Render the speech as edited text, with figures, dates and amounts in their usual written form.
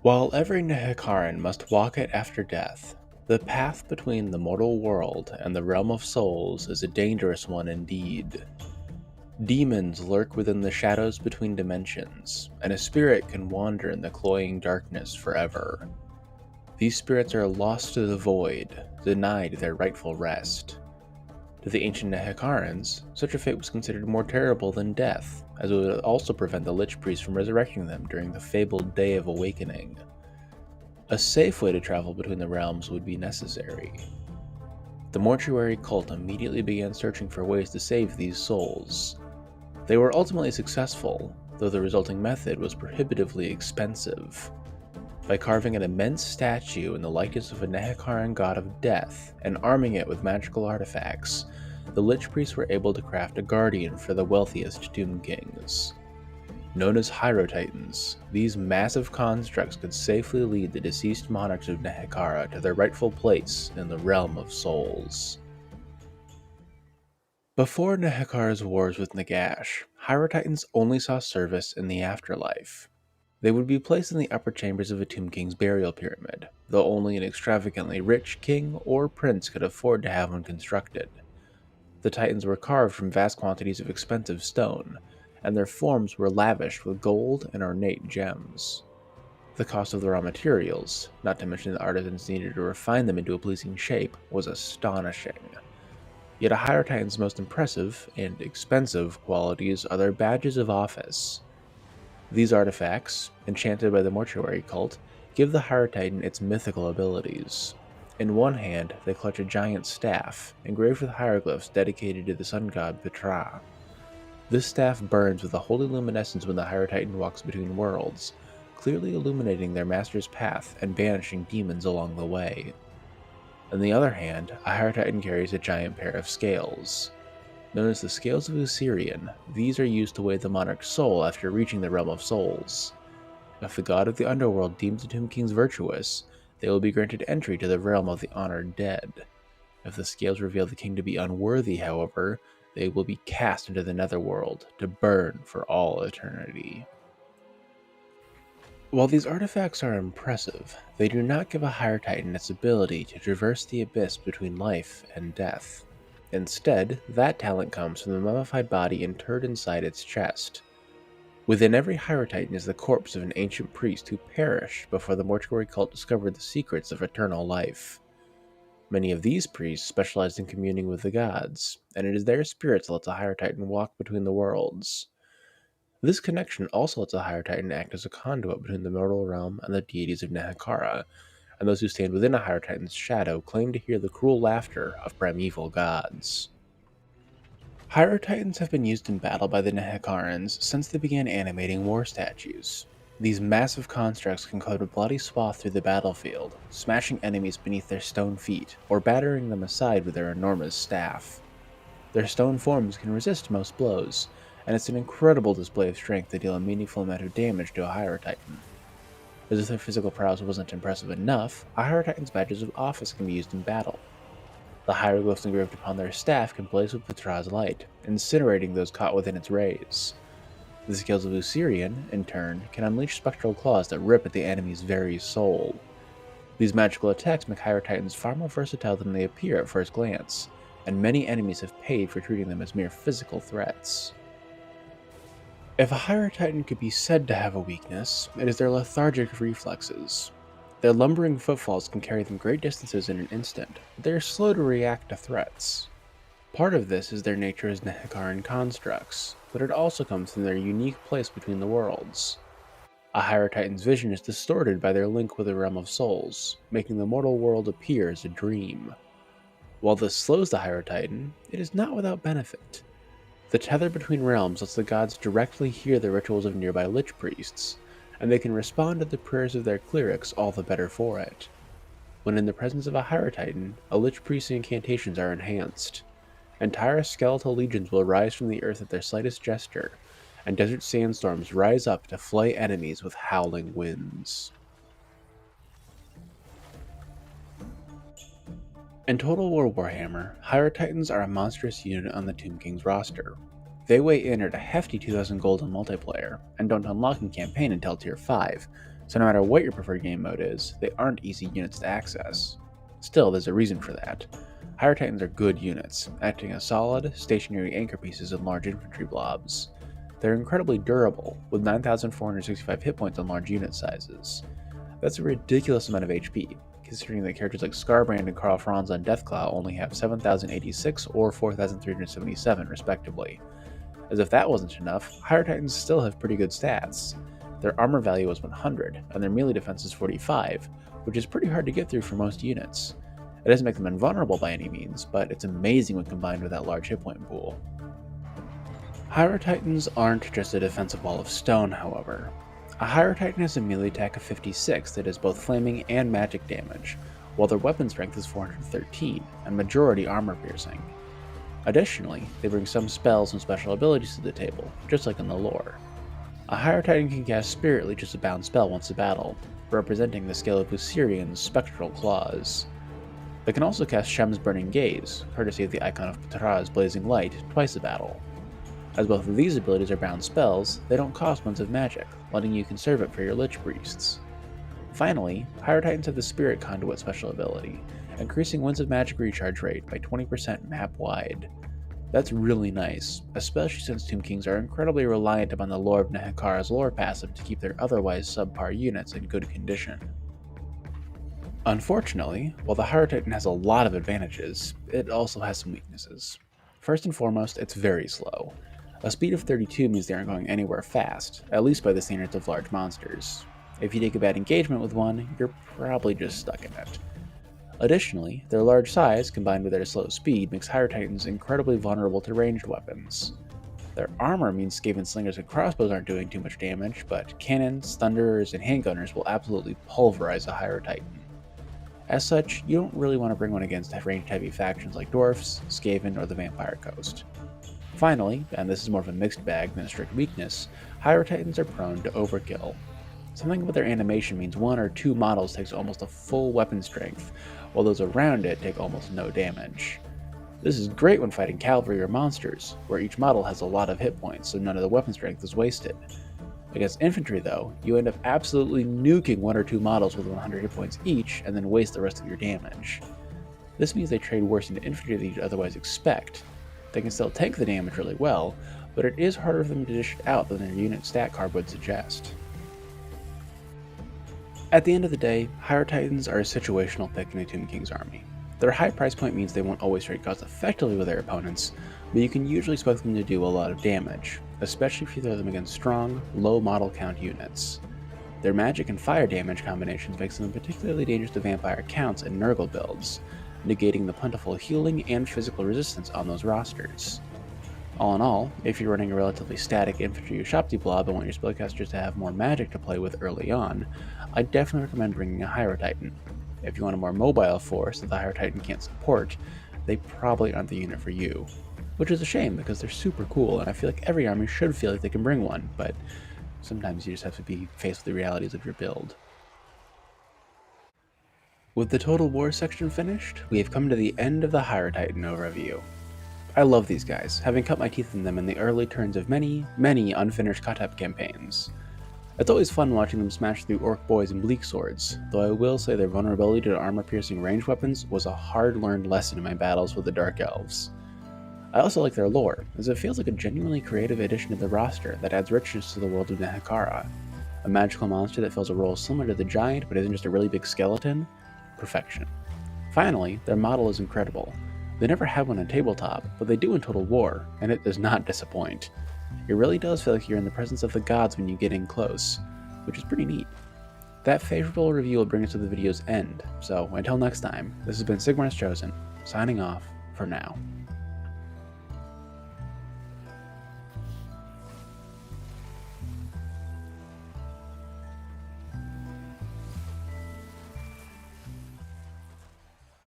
While every Nehekaran must walk it after death, the path between the mortal world and the realm of souls is a dangerous one indeed. Demons lurk within the shadows between dimensions, and a spirit can wander in the cloying darkness forever. These spirits are lost to the void, denied their rightful rest. To the ancient Nehekarans, such a fate was considered more terrible than death, as it would also prevent the Lich Priest from resurrecting them during the fabled Day of Awakening. A safe way to travel between the realms would be necessary. The mortuary cult immediately began searching for ways to save these souls. They were ultimately successful, though the resulting method was prohibitively expensive. By carving an immense statue in the likeness of a Nehekaran god of death and arming it with magical artifacts, the Lich Priests were able to craft a guardian for the wealthiest Tomb Kings. Known as Hierotitans, these massive constructs could safely lead the deceased monarchs of Nehekara to their rightful place in the realm of souls. Before Nehekara's wars with Nagash, Hierotitans only saw service in the afterlife. They would be placed in the upper chambers of a Tomb King's burial pyramid, though only an extravagantly rich king or prince could afford to have one constructed. The Titans were carved from vast quantities of expensive stone, and their forms were lavished with gold and ornate gems. The cost of the raw materials, not to mention the artisans needed to refine them into a pleasing shape, was astonishing. Yet a Hierotitan's most impressive and expensive qualities are their badges of office. These artifacts, enchanted by the mortuary cult, give the Hierotitan its mythical abilities. In one hand, they clutch a giant staff, engraved with hieroglyphs dedicated to the sun god Petra. This staff burns with a holy luminescence when the Hierotitan walks between worlds, clearly illuminating their master's path and banishing demons along the way. On the other hand, a Hierotitan carries a giant pair of scales. Known as the Scales of Usirian, these are used to weigh the monarch's soul after reaching the realm of souls. If the god of the underworld deems the Tomb Kings virtuous, they will be granted entry to the realm of the honored dead. If the scales reveal the king to be unworthy, however, they will be cast into the netherworld to burn for all eternity. While these artifacts are impressive, they do not give a Hierotitan its ability to traverse the abyss between life and death. Instead, that talent comes from the mummified body interred inside its chest. Within every Hierotitan is the corpse of an ancient priest who perished before the mortuary cult discovered the secrets of eternal life. Many of these priests specialized in communing with the gods, and it is their spirits that lets a Hierotitan walk between the worlds. This connection also lets a Hierotitan act as a conduit between the mortal realm and the deities of Nehekara, and those who stand within a Hierotitan's shadow claim to hear the cruel laughter of primeval gods. Hierotitans have been used in battle by the Nehekarans since they began animating war statues. These massive constructs can cut a bloody swath through the battlefield, smashing enemies beneath their stone feet, or battering them aside with their enormous staff. Their stone forms can resist most blows, and it's an incredible display of strength to deal a meaningful amount of damage to a Hierotitan. As if their physical prowess wasn't impressive enough, a Hierotitan's badges of office can be used in battle. The hieroglyphs engraved upon their staff can blaze with Petra's light, incinerating those caught within its rays. The Scales of Usirian, in turn, can unleash spectral claws that rip at the enemy's very soul. These magical attacks make Hierotitans far more versatile than they appear at first glance, and many enemies have paid for treating them as mere physical threats. If a Hierotitan could be said to have a weakness, it is their lethargic reflexes. Their lumbering footfalls can carry them great distances in an instant, but they are slow to react to threats. Part of this is their nature as Nehekaran constructs, but it also comes from their unique place between the worlds. A Hierotitan's vision is distorted by their link with the realm of souls, making the mortal world appear as a dream. While this slows the Hierotitan, it is not without benefit. The tether between realms lets the gods directly hear the rituals of nearby Lich Priests, and they can respond to the prayers of their clerics all the better for it. When in the presence of a Hierotitan, a Lich Priest's incantations are enhanced. Entire skeletal legions will rise from the earth at their slightest gesture, and desert sandstorms rise up to flay enemies with howling winds. In Total War Warhammer, Hierotitans are a monstrous unit on the Tomb King's roster. They weigh in at a hefty 2,000 gold in multiplayer, and don't unlock in campaign until tier 5, so no matter what your preferred game mode is, they aren't easy units to access. Still, there's a reason for that. Hierotitans are good units, acting as solid, stationary anchor pieces in large infantry blobs. They're incredibly durable, with 9,465 hit points on large unit sizes. That's a ridiculous amount of HP, considering that characters like Scarbrand and Karl Franz on Deathclaw only have 7,086 or 4,377 respectively. As if that wasn't enough, Hierotitans still have pretty good stats. Their armor value is 100, and their melee defense is 45, which is pretty hard to get through for most units. It doesn't make them invulnerable by any means, but it's amazing when combined with that large hit point pool. Hierotitans aren't just a defensive wall of stone, however. A Hierotitan has a melee attack of 56 that does both flaming and magic damage, while their weapon strength is 413, and majority armor piercing. Additionally, they bring some spells and special abilities to the table, just like in the lore. A Hierotitan can cast Spirit Leech as a bound spell once a battle, representing the scale of Usirian's spectral claws. They can also cast Shem's Burning Gaze, courtesy of the icon of Ptah's Blazing Light, twice a battle. As both of these abilities are bound spells, they don't cost points of magic, letting you conserve it for your Lich Priests. Finally, Hierotitans have the Spirit Conduit special ability, increasing Winds of Magic recharge rate by 20% map-wide. That's really nice, especially since Tomb Kings are incredibly reliant upon the Lore of Nehekara's lore passive to keep their otherwise subpar units in good condition. Unfortunately, while the Hierotitan has a lot of advantages, it also has some weaknesses. First and foremost, it's very slow. A speed of 32 means they aren't going anywhere fast, at least by the standards of large monsters. If you take a bad engagement with one, you're probably just stuck in it. Additionally, their large size, combined with their slow speed, makes Hierotitans incredibly vulnerable to ranged weapons. Their armor means Skaven slingers and crossbows aren't doing too much damage, but cannons, thunderers, and handgunners will absolutely pulverize a Hierotitan. As such, you don't really want to bring one against ranged-heavy factions like Dwarfs, Skaven, or the Vampire Coast. Finally, and this is more of a mixed bag than a strict weakness, Hierotitans are prone to overkill. Something about their animation means one or two models takes almost a full weapon strength, while those around it take almost no damage. This is great when fighting cavalry or monsters, where each model has a lot of hit points, so none of the weapon strength is wasted. Against infantry, though, you end up absolutely nuking one or two models with 100 hit points each, and then waste the rest of your damage. This means they trade worse into infantry than you'd otherwise expect. They can still tank the damage really well, but it is harder for them to dish it out than their unit stat card would suggest. At the end of the day, Hierotitans are a situational pick in a Tomb King's army. Their high price point means they won't always trade cost effectively with their opponents, but you can usually expect them to do a lot of damage, especially if you throw them against strong, low model count units. Their magic and fire damage combinations makes them particularly dangerous to vampire counts and Nurgle builds, negating the plentiful healing and physical resistance on those rosters. All in all, if you're running a relatively static infantry Ushabti blob and want your spellcasters to have more magic to play with early on, I definitely recommend bringing a Hierotitan. If you want a more mobile force that the Hierotitan can't support, they probably aren't the unit for you. Which is a shame because they're super cool and I feel like every army should feel like they can bring one, but sometimes you just have to be faced with the realities of your build. With the Total War section finished, we have come to the end of the Hierotitan overview. I love these guys, having cut my teeth in them in the early turns of many unfinished cut-up campaigns. It's always fun watching them smash through orc boys and bleak swords, though I will say their vulnerability to armor-piercing ranged weapons was a hard-learned lesson in my battles with the Dark Elves. I also like their lore, as it feels like a genuinely creative addition to the roster that adds richness to the world of Nehekara. A magical monster that fills a role similar to the Giant but isn't just a really big skeleton? Perfection. Finally, their model is incredible. They never have one on tabletop, but they do in Total War, and it does not disappoint. It really does feel like you're in the presence of the gods when you get in close, which is pretty neat. That favorable review will bring us to the video's end, so until next time, this has been Sigmar's Chosen, signing off for now.